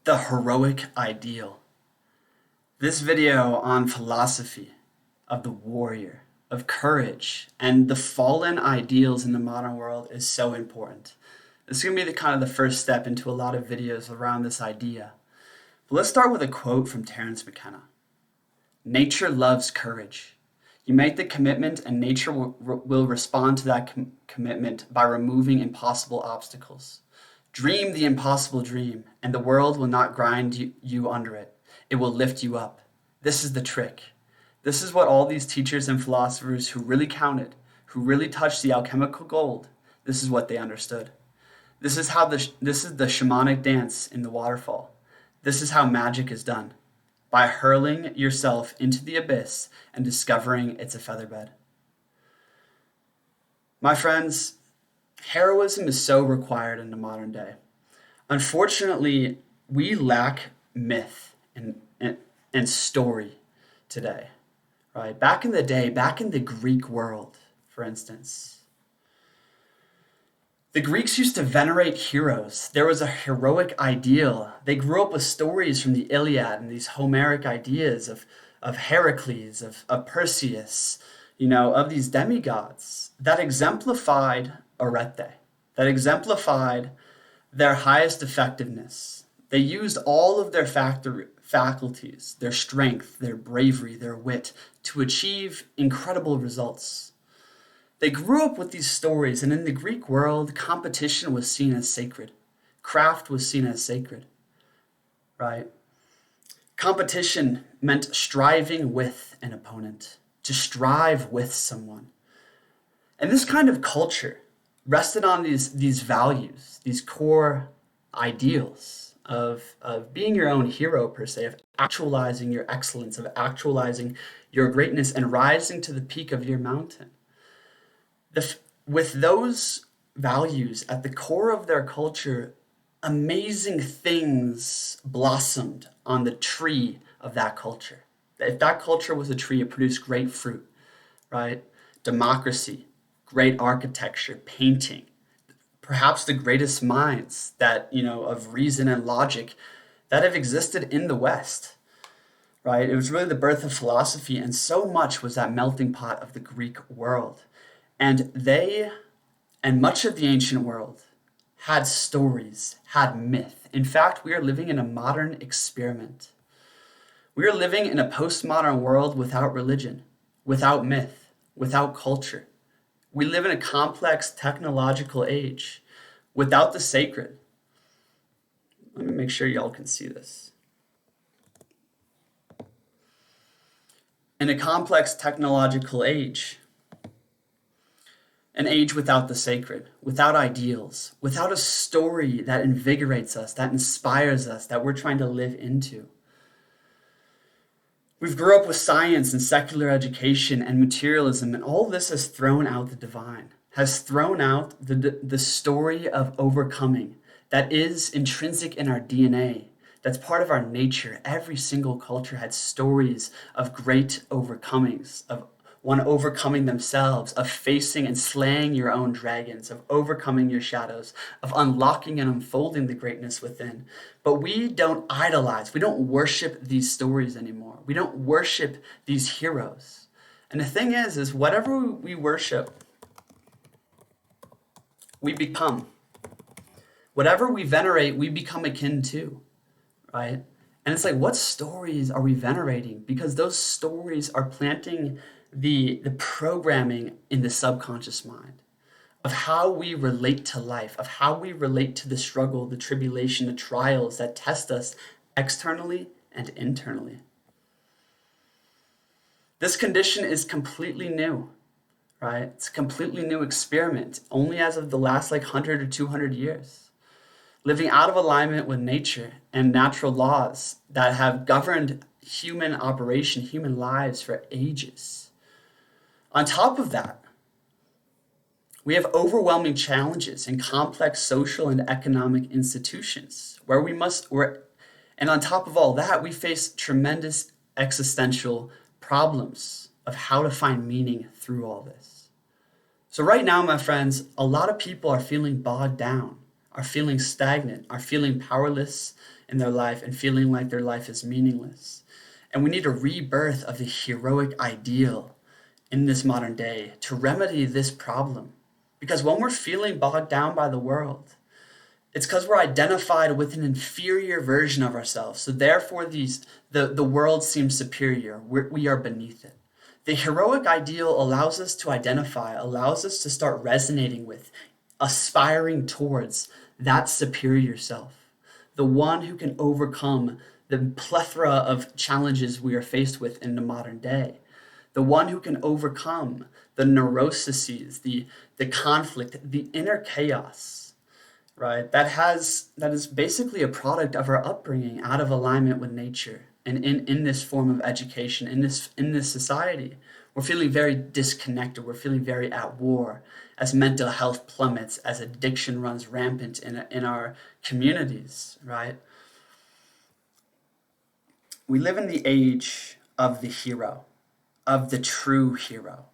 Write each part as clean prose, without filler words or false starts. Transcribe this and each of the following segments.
the heroic ideal. This video on philosophy of the warrior, of courage, and the fallen ideals in the modern world is so important. This is going to be the first step into a lot of videos around this idea. But let's start with a quote from Terence McKenna. Nature loves courage. You make the commitment and nature will respond to that commitment by removing impossible obstacles. Dream the impossible dream, and the world will not grind you under it. It will lift you up. This is the trick. This is what all these teachers and philosophers who really counted, who really touched the alchemical gold, this is what they understood. This is the shamanic dance in the waterfall. This is how magic is done, by hurling yourself into the abyss and discovering it's a featherbed. My friends, heroism is so required in the modern day. Unfortunately, we lack myth and story today, right? Back in the day, back in the Greek world, for instance, the Greeks used to venerate heroes. There was a heroic ideal. They grew up with stories from the Iliad and these Homeric ideas of Heracles, of Perseus, of these demigods that exemplified arete, that exemplified their highest effectiveness. They used all of their faculties, their strength, their bravery, their wit, to achieve incredible results. They grew up with these stories, and in the Greek world, competition was seen as sacred. Craft was seen as sacred, right? Competition meant striving with an opponent, to strive with someone. And this kind of culture rested on these values, these core ideals of being your own hero, per se, of actualizing your excellence, of actualizing your greatness and rising to the peak of your mountain. With those values at the core of their culture, amazing things blossomed on the tree of that culture. If that culture was a tree, it produced great fruit, right? Democracy, great architecture, painting, perhaps the greatest minds of reason and logic that have existed in the West, right? It was really the birth of philosophy, and so much was that melting pot of the Greek world. And they, and much of the ancient world, had stories, had myth. In fact, we are living in a modern experiment. We are living in a postmodern world without religion, without myth, without culture. We live in a complex technological age without the sacred. Let me make sure y'all can see this. In a complex technological age, an age without the sacred, without ideals, without a story that invigorates us, that inspires us, that we're trying to live into. We've grew up with science and secular education and materialism, and all this has thrown out the divine, has thrown out the story of overcoming that is intrinsic in our DNA, that's part of our nature. Every single culture had stories of great overcomings, of one overcoming themselves, of facing and slaying your own dragons, of overcoming your shadows, of unlocking and unfolding the greatness within. But we don't idolize, we don't worship these stories anymore. We don't worship these heroes. And the thing is whatever we worship, we become. Whatever we venerate, we become akin to, right? And it's like, what stories are we venerating? Because those stories are planting the programming in the subconscious mind of how we relate to life, of how we relate to the struggle, the tribulation, the trials that test us externally and internally. This condition is completely new, right? It's a completely new experiment, only as of the last 100 or 200 years. Living out of alignment with nature and natural laws that have governed human operation, human lives for ages. On top of that, we have overwhelming challenges in complex social and economic institutions and on top of all that, we face tremendous existential problems of how to find meaning through all this. So right now, my friends, a lot of people are feeling bogged down, are feeling stagnant, are feeling powerless in their life and feeling like their life is meaningless. And we need a rebirth of the heroic ideal in this modern day to remedy this problem. Because when we're feeling bogged down by the world, it's because we're identified with an inferior version of ourselves. So therefore, the world seems superior. We are beneath it. The heroic ideal allows us to identify, allows us to start resonating with, aspiring towards that superior self, the one who can overcome the plethora of challenges we are faced with in the modern day, the one who can overcome the neuroses, the conflict, the inner chaos, right? That is basically a product of our upbringing out of alignment with nature. And in this form of education, in this society, we're feeling very disconnected. We're feeling very at war as mental health plummets, as addiction runs rampant in our communities, right? We live in the age of the hero, of the true hero,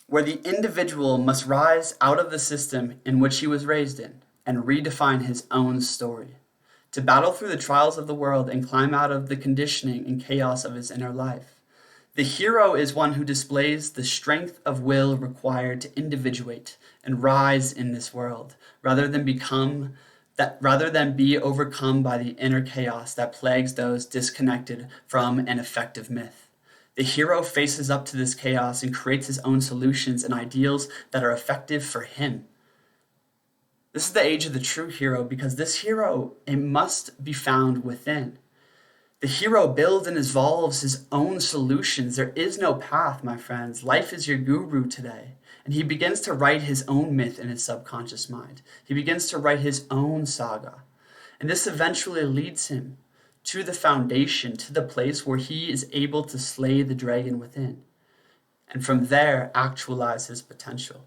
where the individual must rise out of the system in which he was raised in and redefine his own story, to battle through the trials of the world and climb out of the conditioning and chaos of his inner life. The hero is one who displays the strength of will required to individuate and rise in this world, rather than be overcome by the inner chaos that plagues those disconnected from an effective myth. The hero faces up to this chaos and creates his own solutions and ideals that are effective for him. This is the age of the true hero, because this hero, it must be found within. The hero builds and evolves his own solutions. There is no path, my friends. Life is your guru today. And he begins to write his own myth in his subconscious mind. He begins to write his own saga. And this eventually leads him to the foundation, to the place where he is able to slay the dragon within. And from there, actualize his potential.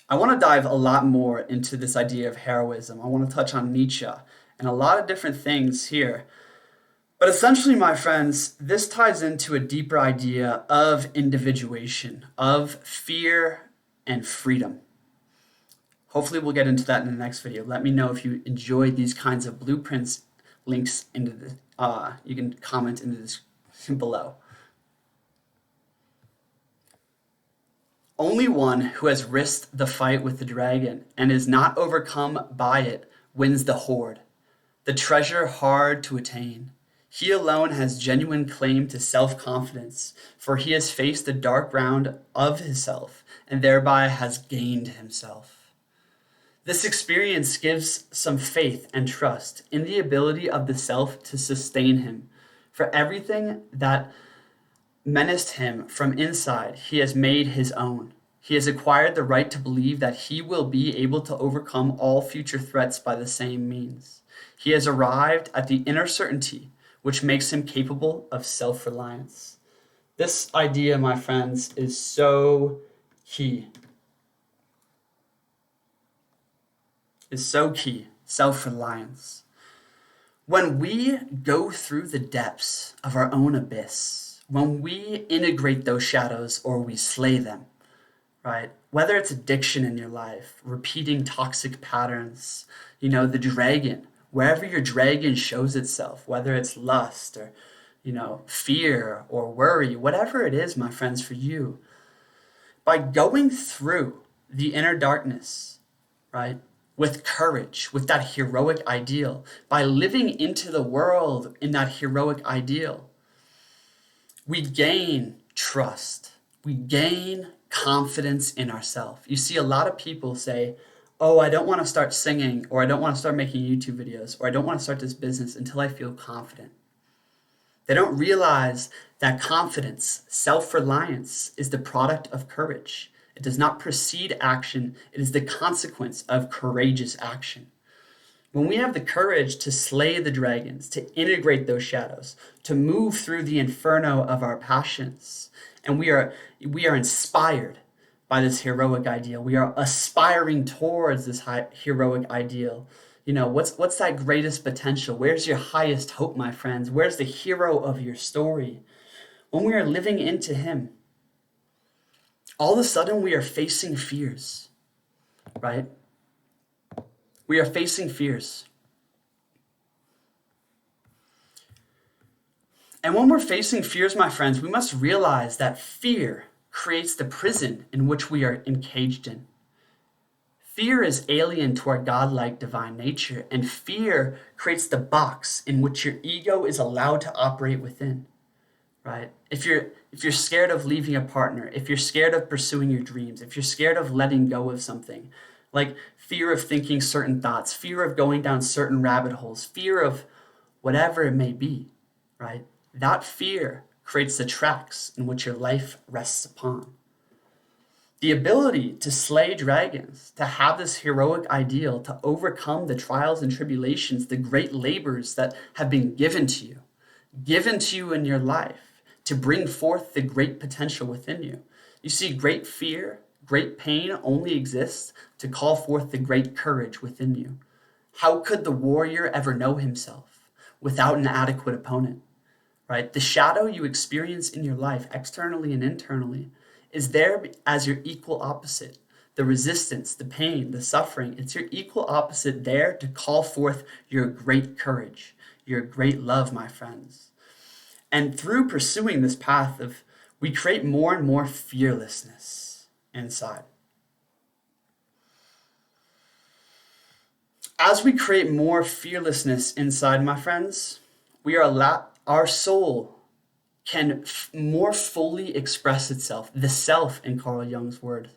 I want to dive a lot more into this idea of heroism. I want to touch on Nietzsche and a lot of different things here. But essentially, my friends, this ties into a deeper idea of individuation, of fear and freedom. Hopefully we'll get into that in the next video. Let me know if you enjoyed these kinds of blueprints. Links into the, you can comment in the description below. Only one who has risked the fight with the dragon and is not overcome by it wins the hoard, the treasure hard to attain. He alone has genuine claim to self-confidence, for he has faced the dark ground of himself and thereby has gained himself. This experience gives some faith and trust in the ability of the self to sustain him. For everything that menaced him from inside, he has made his own. He has acquired the right to believe that he will be able to overcome all future threats by the same means. He has arrived at the inner certainty, which makes him capable of self-reliance. This idea, my friends, is so key. Self-reliance. When we go through the depths of our own abyss, when we integrate those shadows or we slay them, right? Whether it's addiction in your life, repeating toxic patterns, the dragon, wherever your dragon shows itself, whether it's lust or, fear or worry, whatever it is, my friends, for you, by going through the inner darkness, right? With courage, with that heroic ideal, by living into the world in that heroic ideal, we gain trust. We gain confidence in ourselves. You see a lot of people say, oh, I don't want to start singing, or I don't want to start making YouTube videos, or I don't want to start this business until I feel confident. They don't realize that confidence, self-reliance, is the product of courage. It does not precede action. It is the consequence of courageous action. When we have the courage to slay the dragons, to integrate those shadows, to move through the inferno of our passions, and we are inspired by this heroic ideal. We are aspiring towards this heroic ideal. What's that greatest potential? Where's your highest hope, my friends? Where's the hero of your story? When we are living into him, all of a sudden we are facing fears. right? We are facing fears. And when we're facing fears, my friends, we must realize that fear creates the prison in which we are encaged in. Fear is alien to our godlike divine nature, and fear creates the box in which your ego is allowed to operate within, right? If you're scared of leaving a partner, if you're scared of pursuing your dreams, if you're scared of letting go of something, like fear of thinking certain thoughts, fear of going down certain rabbit holes, fear of whatever it may be, right? That fear creates the tracks in which your life rests upon. The ability to slay dragons, to have this heroic ideal, to overcome the trials and tribulations, the great labors that have been given to you in your life, to bring forth the great potential within you. You see, great fear, great pain only exists to call forth the great courage within you. How could the warrior ever know himself without an adequate opponent? Right? The shadow you experience in your life, externally and internally, is there as your equal opposite. The resistance, the pain, the suffering, it's your equal opposite there to call forth your great courage, your great love, my friends. And through pursuing this path we create more and more fearlessness inside. As we create more fearlessness inside, my friends, our soul can more fully express itself. The self, in Carl Jung's word,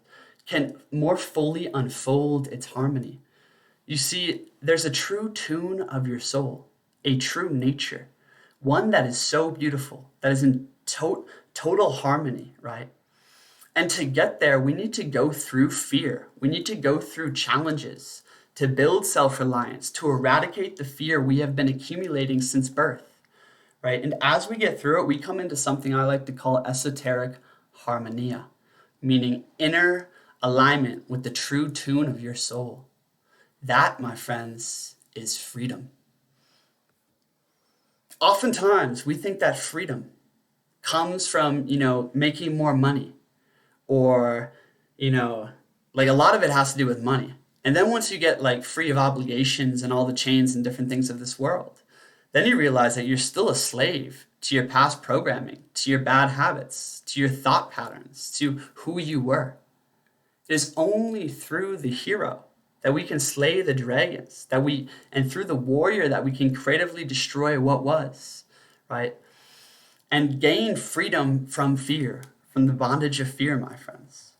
can more fully unfold its harmony. You see, there's a true tune of your soul, a true nature, one that is so beautiful, that is in total harmony, right? And to get there, we need to go through fear. We need to go through challenges to build self-reliance, to eradicate the fear we have been accumulating since birth. Right? And as we get through it, we come into something I like to call esoteric harmonia, meaning inner alignment with the true tune of your soul. That, my friends, is freedom. Oftentimes, we think that freedom comes from, making more money, or, like a lot of it has to do with money. And then once you get like free of obligations and all the chains and different things of this world, then you realize that you're still a slave to your past programming, to your bad habits, to your thought patterns, to who you were. It is only through the hero that we can slay the dragons, and through the warrior that we can creatively destroy what was, right? And gain freedom from fear, from the bondage of fear, my friends.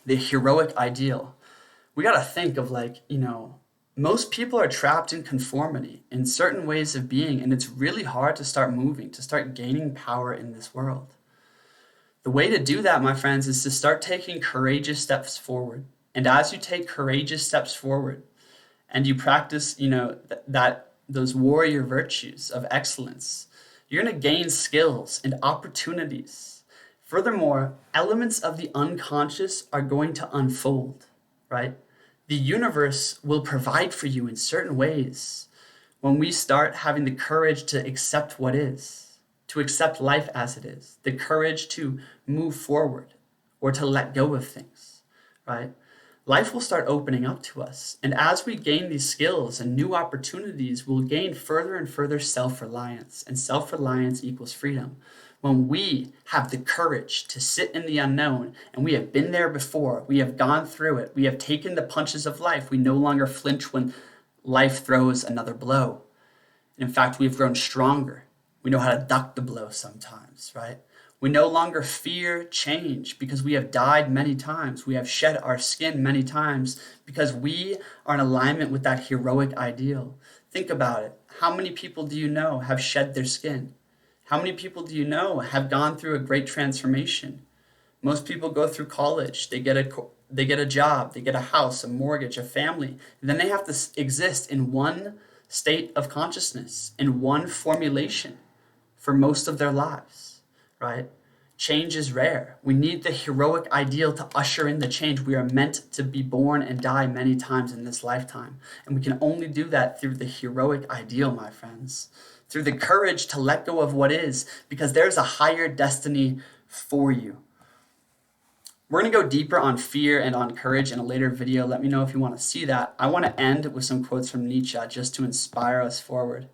The heroic ideal. We got to think of most people are trapped in conformity, in certain ways of being, and it's really hard to start moving, to start gaining power in this world. The way to do that, my friends, is to start taking courageous steps forward. And as you take courageous steps forward and you practice, those warrior virtues of excellence, you're going to gain skills and opportunities. Furthermore, elements of the unconscious are going to unfold, right? The universe will provide for you in certain ways when we start having the courage to accept what is, to accept life as it is, the courage to move forward or to let go of things, right? Life will start opening up to us. And as we gain these skills and new opportunities, we'll gain further and further self-reliance. And self-reliance equals freedom. When we have the courage to sit in the unknown, and we have been there before, we have gone through it, we have taken the punches of life, we no longer flinch when life throws another blow. And in fact, we've grown stronger. We know how to duck the blow sometimes, right? We no longer fear change because we have died many times. We have shed our skin many times because we are in alignment with that heroic ideal. Think about it. How many people do you know have shed their skin? How many people do you know have gone through a great transformation? Most people go through college. They get a job. They get a house, a mortgage, a family. And then they have to exist in one state of consciousness, in one formulation for most of their lives, right? Change is rare. We need the heroic ideal to usher in the change. We are meant to be born and die many times in this lifetime. And we can only do that through the heroic ideal, my friends. Through the courage to let go of what is, because there's a higher destiny for you. We're going to go deeper on fear and on courage in a later video. Let me know if you want to see that. I want to end with some quotes from Nietzsche just to inspire us forward.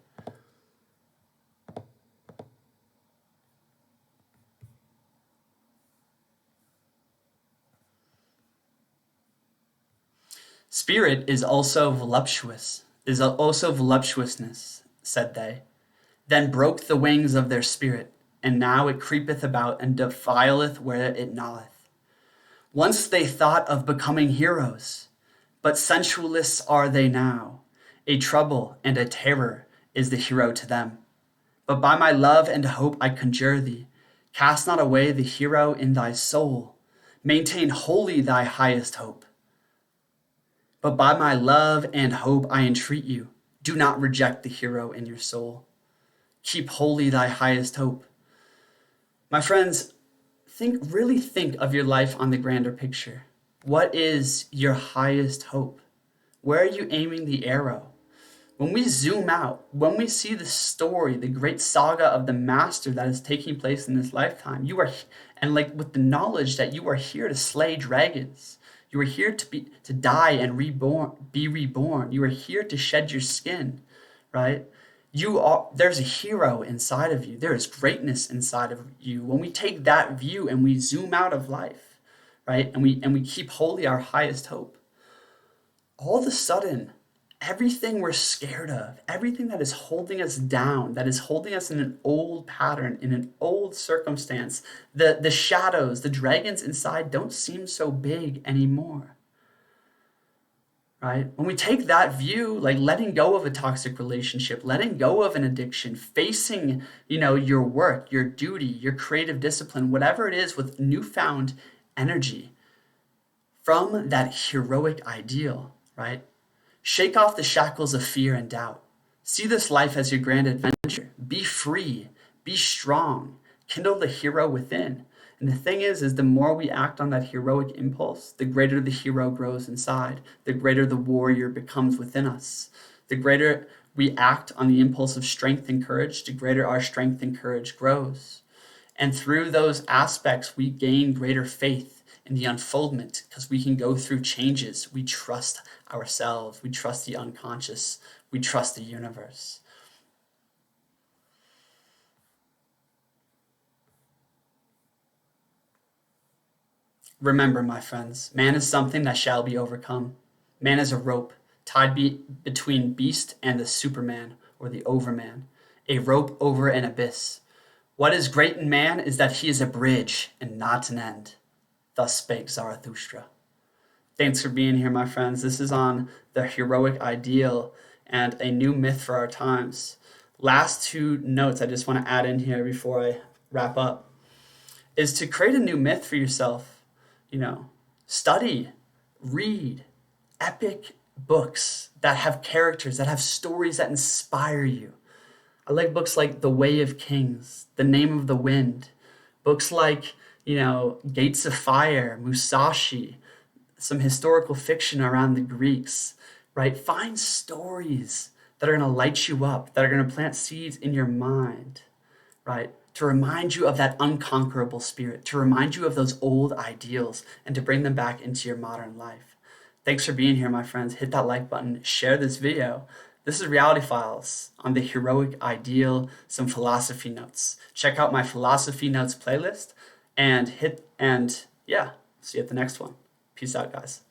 Spirit is also voluptuousness, said they. Then broke the wings of their spirit, and now it creepeth about and defileth where it gnaweth. Once they thought of becoming heroes, but sensualists are they now. A trouble and a terror is the hero to them. But by my love and hope I conjure thee, cast not away the hero in thy soul. Maintain wholly thy highest hope. But by my love and hope I entreat you, do not reject the hero in your soul. Keep holy thy highest hope. My friends, really think of your life on the grander picture. What is your highest hope? Where are you aiming the arrow? When we zoom out, when we see the story, the great saga of the master that is taking place in this lifetime, with the knowledge that you are here to slay dragons. You are here to die and be reborn. You are here to shed your skin, right? There's a hero inside of you. There is greatness inside of you. When we take that view and we zoom out of life, right? And we keep holy our highest hope, all of a sudden, everything we're scared of, everything that is holding us down, that is holding us in an old pattern, in an old circumstance, the shadows, the dragons inside don't seem so big anymore, right? When we take that view, like letting go of a toxic relationship, letting go of an addiction, facing, your work, your duty, your creative discipline, whatever it is with newfound energy from that heroic ideal, right? Shake off the shackles of fear and doubt. See this life as your grand adventure. Be free. Be strong. Kindle the hero within. And the thing is the more we act on that heroic impulse, the greater the hero grows inside, the greater the warrior becomes within us. The greater we act on the impulse of strength and courage, the greater our strength and courage grows. And through those aspects, we gain greater faith in the unfoldment because we can go through changes. We trust ourselves. We trust the unconscious. We trust the universe. Remember, my friends, man is something that shall be overcome. Man is a rope tied between beast and the superman or the overman, a rope over an abyss. What is great in man is that he is a bridge and not an end. Thus spake Zarathustra. Thanks for being here, my friends. This is on the heroic ideal and a new myth for our times. Last two notes I just want to add in here before I wrap up is to create a new myth for yourself. Study, read epic books that have characters, that have stories that inspire you. I like books like The Way of Kings, The Name of the Wind, books like, Gates of Fire, Musashi, some historical fiction around the Greeks, right? Find stories that are going to light you up, that are going to plant seeds in your mind, right? To remind you of that unconquerable spirit, to remind you of those old ideals, and to bring them back into your modern life. Thanks for being here, my friends. Hit that like button, share this video. This is Reality Files on the heroic ideal, some philosophy notes. Check out my philosophy notes playlist and see you at the next one. Peace out, guys.